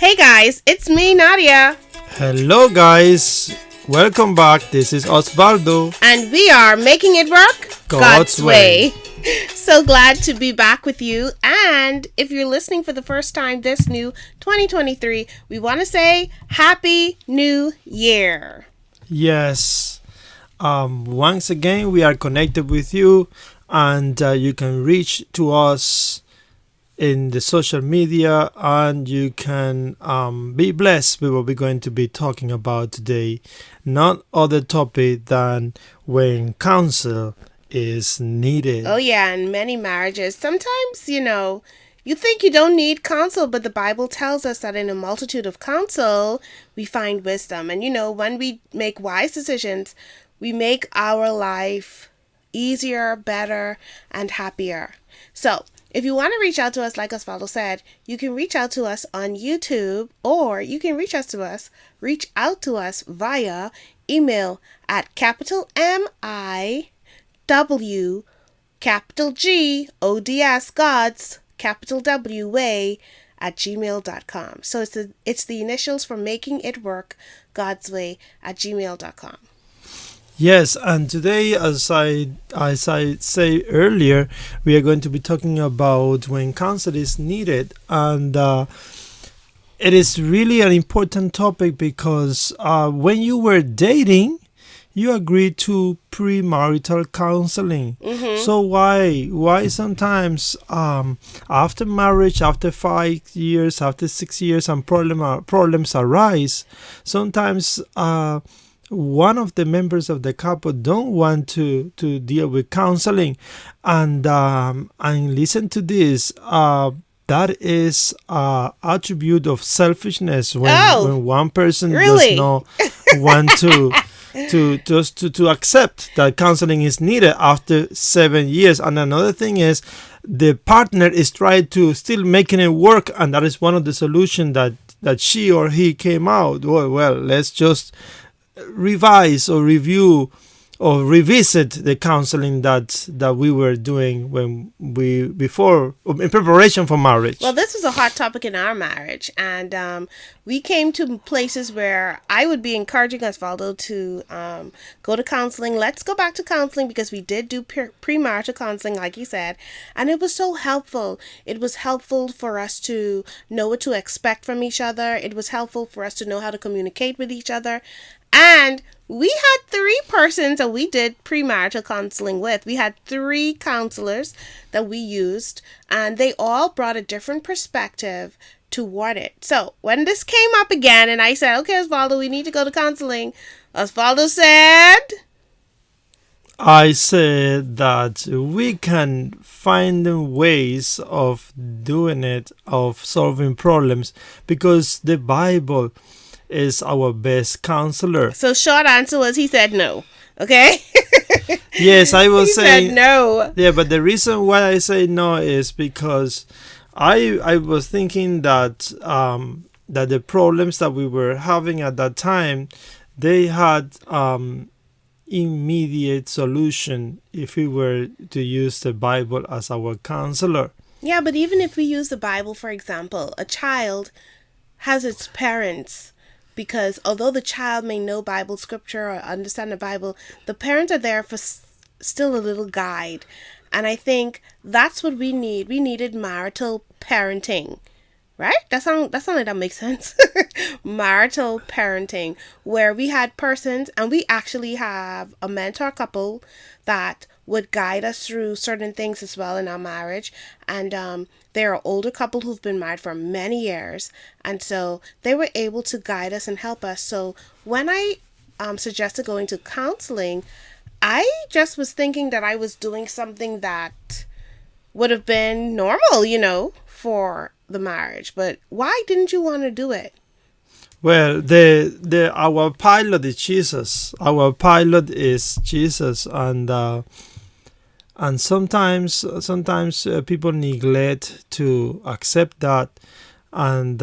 Hey guys, it's me, Nadia. Hello guys, welcome back. This is Osvaldo. And we are making it work God's way. So glad to be back with you. And if you're listening for the first time this new 2023, we want to say Happy New Year. Yes. Once again, we are connected with you, and you can reach to us in the social media, and you can be blessed with what we're going to be talking about today. Not other topic than when counsel is needed. Oh yeah, in many marriages, sometimes, you think you don't need counsel, but the Bible tells us that in a multitude of counsel, we find wisdom. And when we make wise decisions, we make our life easier, better, and happier. So, if you want to reach out to us, like Osvaldo said, you can reach out to us on YouTube, or you can reach out to us via email at capital MIWGods, Gods, capital W, way, at gmail.com. So it's the initials for Making It Work, God's Way, at gmail.com. Yes, and today, as I say earlier, we are going to be talking about when counsel is needed, and it is really an important topic because when you were dating, you agreed to premarital counseling. Mm-hmm. So why sometimes after marriage, after 5 years, after 6 years, and problems arise, sometimes one of the members of the couple don't want to deal with counseling, and listen to this. That is attribute of selfishness when one person really? does not want to accept that counseling is needed after 7 years. And another thing is the partner is trying to still making it work, and that is one of the solutions that she or he came out. Well, let's just revise or review or revisit the counseling that we were doing before in preparation for marriage. Well, this was a hot topic in our marriage, and we came to places where I would be encouraging Osvaldo to go to counseling. Let's go back to counseling, because we did do premarital counseling, like you said, and it was so helpful. It was helpful for us to know what to expect from each other. It was helpful for us to know how to communicate with each other. And we had 3 persons that we did premarital counseling with. We had 3 counselors that we used, and they all brought a different perspective toward it. So when this came up again, and I said, okay, Osvaldo, we need to go to counseling, Osvaldo said, I said that we can find ways of doing it, of solving problems, because the Bible is our best counselor. So short answer was he said no. Okay? Yes, I was saying said no. Yeah, but the reason why I say no is because I was thinking that that the problems that we were having at that time, they had immediate solution if we were to use the Bible as our counselor. Yeah, but even if we use the Bible, for example, a child has its parents. Because although the child may know Bible scripture or understand the Bible, the parents are there for still a little guide. And I think that's what we need. We needed marital parenting, right? That sound like that makes sense. Marital parenting, where we had persons, and we actually have a mentor couple that would guide us through certain things as well in our marriage. And they're an older couple who've been married for many years, and so they were able to guide us and help us. So when I suggested going to counseling, I just was thinking that I was doing something that would have been normal, for the marriage. But why didn't you want to do it? Well, our pilot is Jesus. Our pilot is Jesus, and sometimes people neglect to accept that, and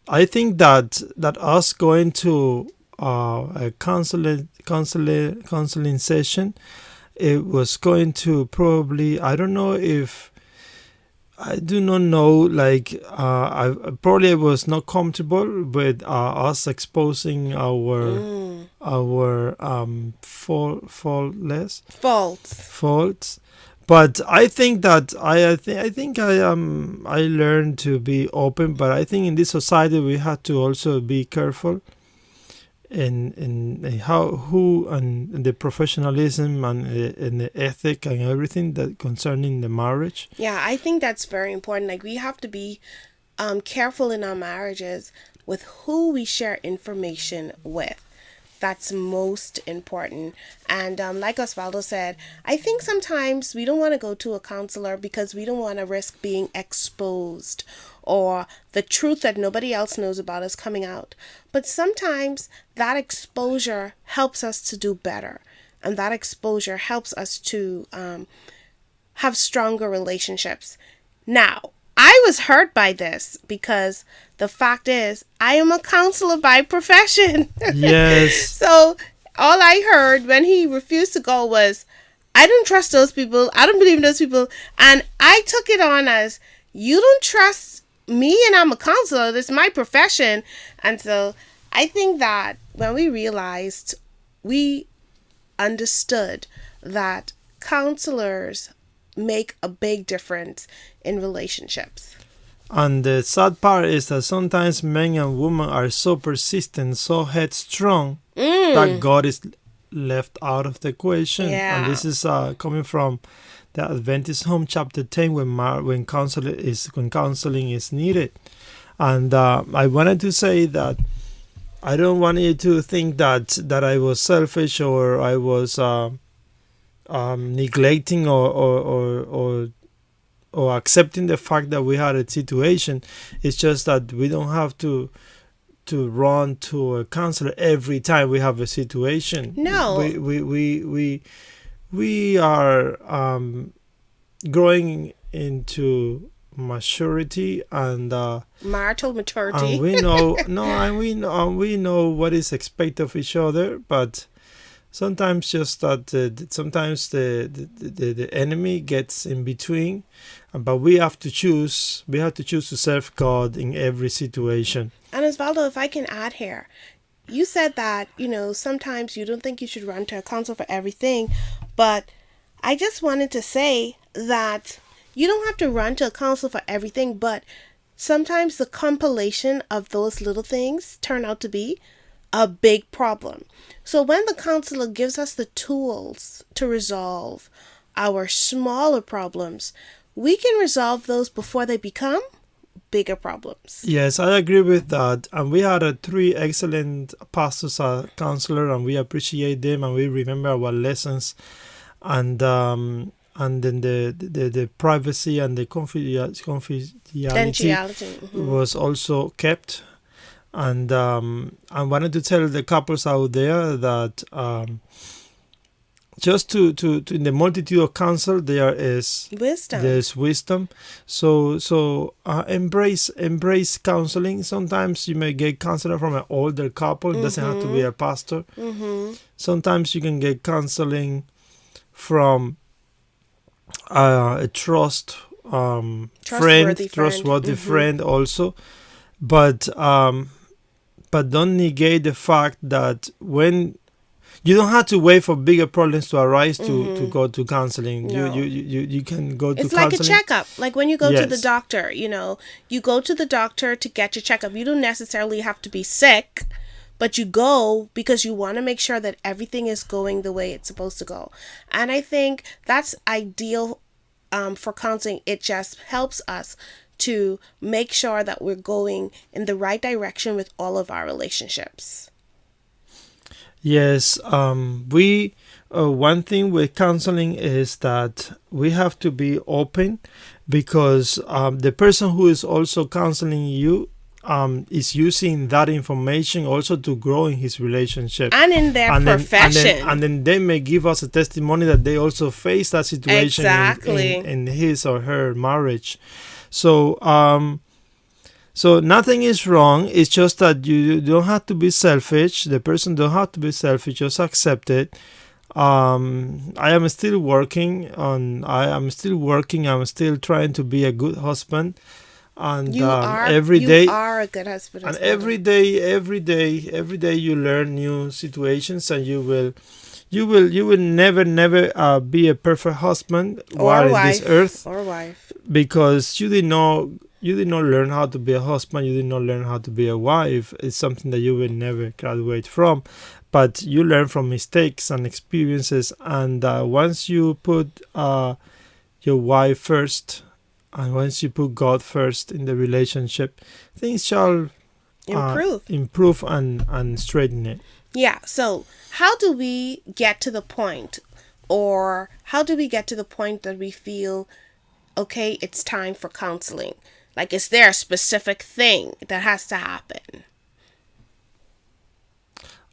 I think that us going to a counseling session, it was going to probably, I don't know if I do not know. Like, I probably was not comfortable with us exposing our Faults. faults. But I think that I think I learned to be open. But I think in this society we have to also be careful in how who and the professionalism and the ethic and everything that concerning the marriage. Yeah, I think that's very important. Like, we have to be careful in our marriages with who we share information with. That's most important. And like Osvaldo said, I think sometimes we don't want to go to a counselor because we don't want to risk being exposed or the truth that nobody else knows about us coming out. But sometimes that exposure helps us to do better. And that exposure helps us to have stronger relationships. Now, I was hurt by this because the fact is, I am a counselor by profession. Yes. So all I heard when he refused to go was, I don't trust those people. I don't believe in those people. And I took it on as, you don't trust me and I'm a counselor. This is my profession. And so I think that when we realized, we understood that counselors make a big difference in relationships. And the sad part is that sometimes men and women are so persistent, so headstrong, that God is left out of the equation. Yeah. And this is coming from the Adventist Home, chapter 10, when counseling is needed. And I wanted to say that I don't want you to think that I was selfish or I was neglecting or accepting the fact that we had a situation. It's just that we don't have to run to a counselor every time we have a situation. No. We are growing into maturity and marital maturity. and we know what is expected of each other, but sometimes just that sometimes the enemy gets in between, but we have to choose to serve God in every situation. And Osvaldo, if I can add here, you said that, sometimes you don't think you should run to a counselor for everything, but I just wanted to say that you don't have to run to a counselor for everything, but sometimes the compilation of those little things turn out to be a big problem. So when the counselor gives us the tools to resolve our smaller problems, we can resolve those before they become bigger problems. Yes, I agree with that. And we had 3 excellent pastors, counselor, and we appreciate them and we remember our lessons. And then the privacy and the confidentiality was also kept. And I wanted to tell the couples out there that just to in the multitude of counsel there is wisdom. There's wisdom. So embrace counseling. Sometimes you may get counseling from an older couple. It doesn't have to be a pastor. Sometimes you can get counseling from a trustworthy friend also. But don't negate the fact that when you don't have to wait for bigger problems to arise to go to counseling. No. You can go to it's counseling. It's like a checkup. Like when you go to the doctor, you go to the doctor to get your checkup. You don't necessarily have to be sick, but you go because you want to make sure that everything is going the way it's supposed to go. And I think that's ideal for counseling. It just helps us to make sure that we're going in the right direction with all of our relationships. Yes, we one thing with counseling is that we have to be open because the person who is also counseling you is using that information also to grow in his relationship and in their profession. And then they may give us a testimony that they also face that situation in his or her marriage. So nothing is wrong. It's just that you don't have to be selfish. The person don't have to be selfish. Just accept it. I am still working on. I am still working. I'm still trying to be a good husband, and every You day, are a good husband and as well. every day you learn new situations, and you will never be a perfect husband while Or in this wife. earth, Or wife. because you did not learn how to be a husband, you did not learn how to be a wife. It's something that you will never graduate from, but you learn from mistakes and experiences. And once you put your wife first, and once you put God first in the relationship, things shall Improve. improve and straighten it. Yeah. So, how do we get to the point, or how do we get to the point that we feel, okay, it's time for counseling? Like, is there a specific thing that has to happen?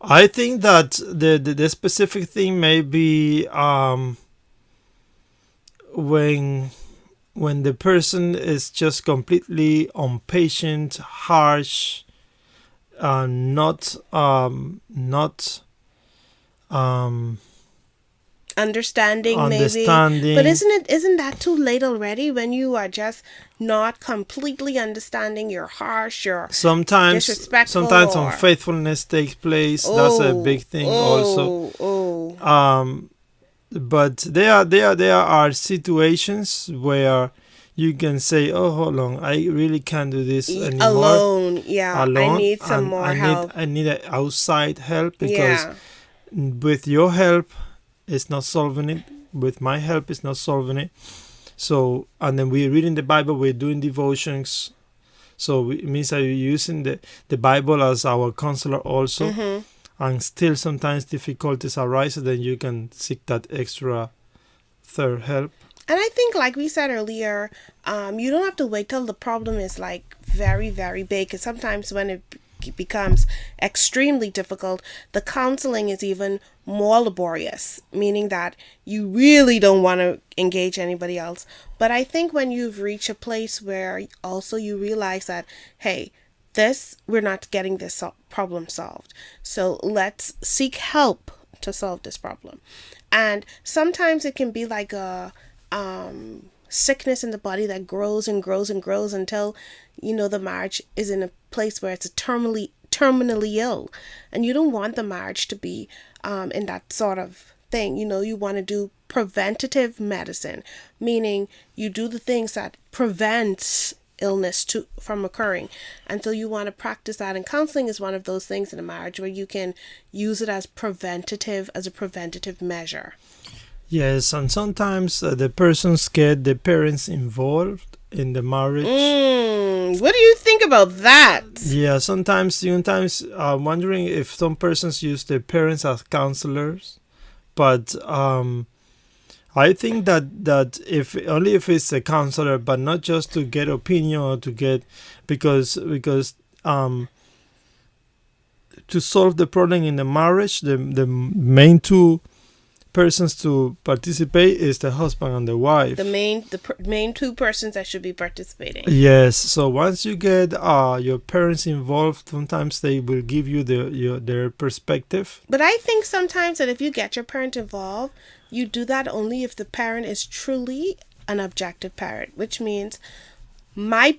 I think that the specific thing may be when the person is just completely impatient, harsh, not Understanding, maybe. But understanding. isn't that too late already when you are just not completely understanding? You're harsh, you're disrespectful, Sometimes or unfaithfulness takes place. That's a big oh, thing also. oh. Um, but there are situations where you can say, "Oh, hold on, I really can't do this anymore Alone. Yeah, I alone, need some and more help. I need a outside help, because Yeah. with your help, it's not solving it. With my help, it's not solving it." So, and then we're reading the Bible, we're doing devotions. So it means that you're using the Bible as our counselor also. Mm-hmm. And still sometimes difficulties arise, then you can seek that extra third help. And I think, like we said earlier, you don't have to wait till the problem is like very, very big. Because sometimes when it becomes extremely difficult, the counseling is even more laborious, meaning that you really don't want to engage anybody else. But I think when you've reached a place where also you realize that, hey, we're not getting this problem solved. So let's seek help to solve this problem. And sometimes it can be like a sickness in the body that grows and grows and grows until the marriage is in a place where it's terminally ill, and you don't want the marriage to be in that sort of thing. You want to do preventative medicine, meaning you do the things that prevent illness from occurring. And so you want to practice that, and counseling is one of those things in a marriage where you can use it as a preventative measure. Yes, and sometimes the persons get the parents involved in the marriage. What do you think about that? Yeah, sometimes I'm wondering if some persons use their parents as counselors, but I think that if only if it's a counselor, but not just to get opinion or to get because to solve the problem in the marriage, the main two persons to participate is the husband and the wife. The main two persons that should be participating. Yes. So once you get your parents involved, sometimes they will give you their perspective. But I think sometimes that if you get your parent involved, you do that only if the parent is truly an objective parent, which means my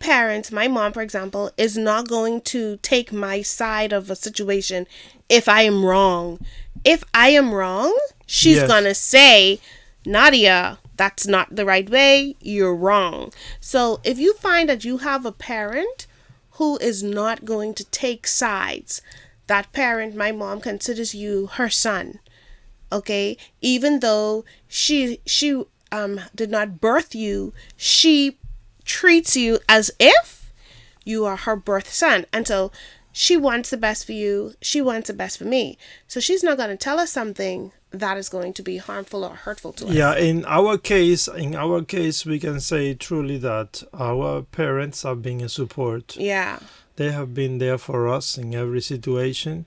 mom, for example, is not going to take my side of a situation if I am wrong. If I am wrong, she's Yes. going to say, Nadia, that's not the right way. You're wrong. So if you find that you have a parent who is not going to take sides, that parent, my mom, considers you her son. Okay? Even though she did not birth you, she treats you as if you are her birth son. And so she wants the best for you. She wants the best for me. So she's not going to tell us something that is going to be harmful or hurtful to us. Yeah, in our case, we can say truly that our parents have been a support. Yeah. They have been there for us in every situation,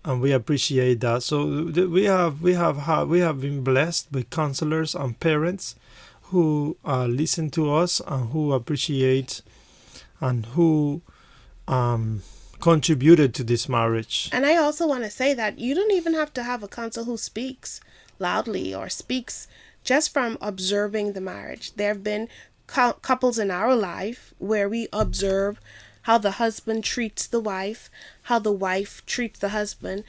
and we appreciate that. So we have been blessed with counselors and parents who listen to us and who appreciate and who contributed to this marriage. And I also want to say that you don't even have to have a counsel who speaks loudly or speaks just from observing the marriage. There have been couples in our life where we observe how the husband treats the wife, how the wife treats the husband.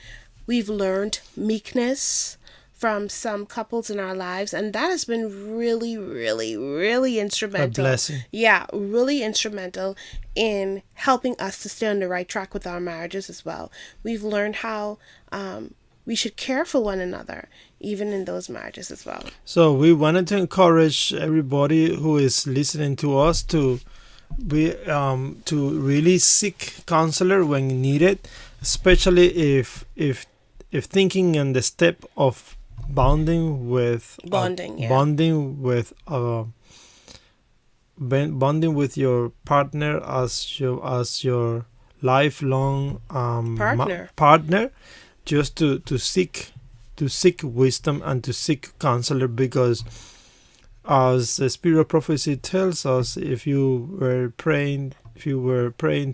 We've learned meekness from some couples in our lives, and that has been really, really, really instrumental. A blessing. Yeah, really instrumental in helping us to stay on the right track with our marriages as well. We've learned how we should care for one another, even in those marriages as well. So we wanted to encourage everybody who is listening to us to really seek counselor when needed, especially if thinking in the step of bonding with your partner as your lifelong partner, just to seek wisdom and to seek counselor, because as the spirit of prophecy tells us, if you were praying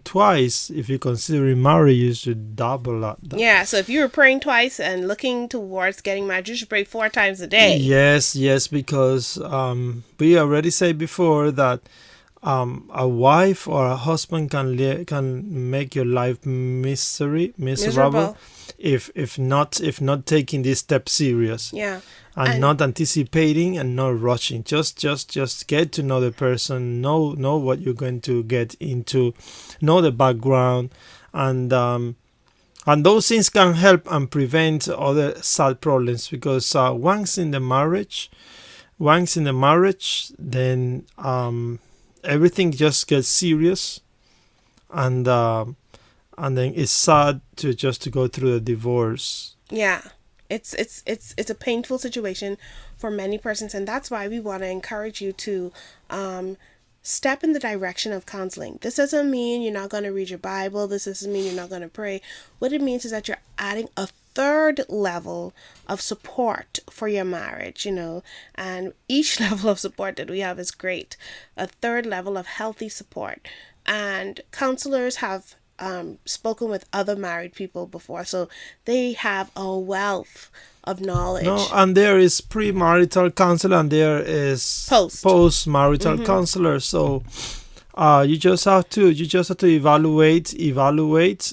twice, if you consider marriage, you should double that. Yeah, so if you were praying twice and looking towards getting married, you should pray 4 times a day. Yes, because we already said before that a wife or a husband can make your life miserable if not taking this step serious. Yeah. And not anticipating and not rushing. Just get to know the person, know what you're going to get into, know the background, and those things can help and prevent other sad problems, because once in the marriage, then everything just gets serious, and then it's sad to go through the divorce. Yeah. It's a painful situation for many persons, and that's why we want to encourage you to step in the direction of counseling. This doesn't mean you're not going to read your Bible. This doesn't mean you're not going to pray. What it means is that you're adding a third level of support for your marriage, and each level of support that we have is great. A third level of healthy support. And counselors have spoken with other married people before, so they have a wealth of knowledge. No, and there is premarital counselor and there is post-marital counselor. So you just have to evaluate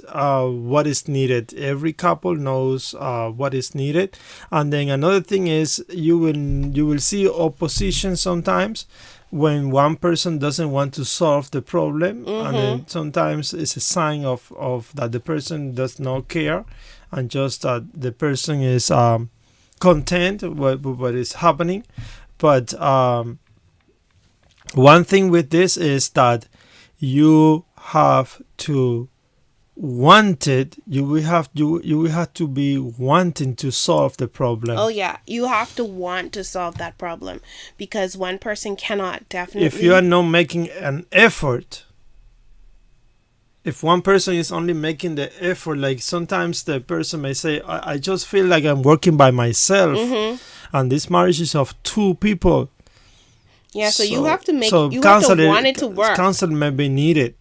what is needed. Every couple knows what is needed. And then another thing is you will see opposition sometimes, when one person doesn't want to solve the problem, and then sometimes it's a sign of that the person does not care, and just that the person is content with what is happening. But one thing with this is that you have to want it. You will have to be wanting to solve the problem. Oh yeah, you have to want to solve that problem, because one person cannot definitely. If you are not making an effort, if one person is only making the effort, like sometimes the person may say, I just feel like I'm working by myself, and this marriage is of 2 people. Yeah, so you have to make. You have to want it to work. Counsel may be needed.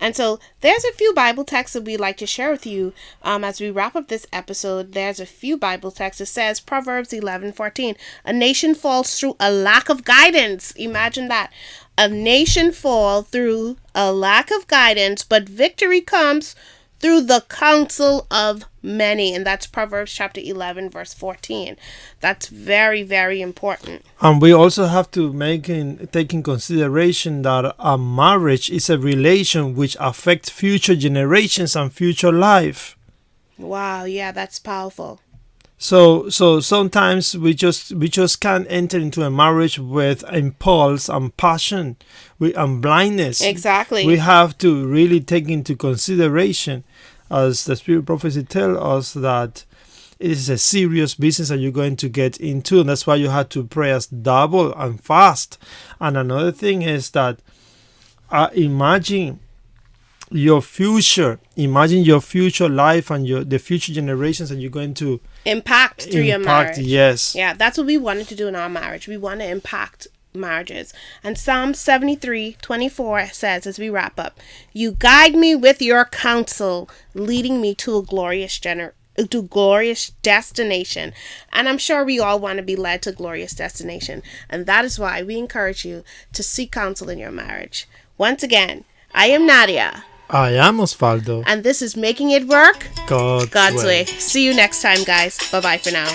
And so there's a few Bible texts that we'd like to share with you as we wrap up this episode. There's a few Bible texts. It says Proverbs 11:14. A nation falls through a lack of guidance. Imagine that. A nation falls through a lack of guidance, but victory comes through the counsel of many. And that's Proverbs chapter 11, verse 14. That's very, very important. And we also have to take in consideration that a marriage is a relation which affects future generations and future life. Wow, yeah, that's powerful. So sometimes we just can't enter into a marriage with impulse and passion and blindness. Exactly. We have to really take into consideration, as the Spirit Prophecy tells us, that it is a serious business that you're going to get into, and that's why you have to pray as double and fast. And another thing is that imagine your future life and the future generations that you're going to impact through your marriage. Yes. Yeah, that's what we wanted to do in our marriage. We want to impact marriages. And Psalm 73:24 says, as we wrap up, "You guide me with your counsel, leading me to a glorious destination." And I'm sure we all want to be led to glorious destination. And that is why we encourage you to seek counsel in your marriage. Once again, I am Nadia. I am Osvaldo. And this is Making It Work God's God's Way. Way. See you next time, guys. Bye-bye for now.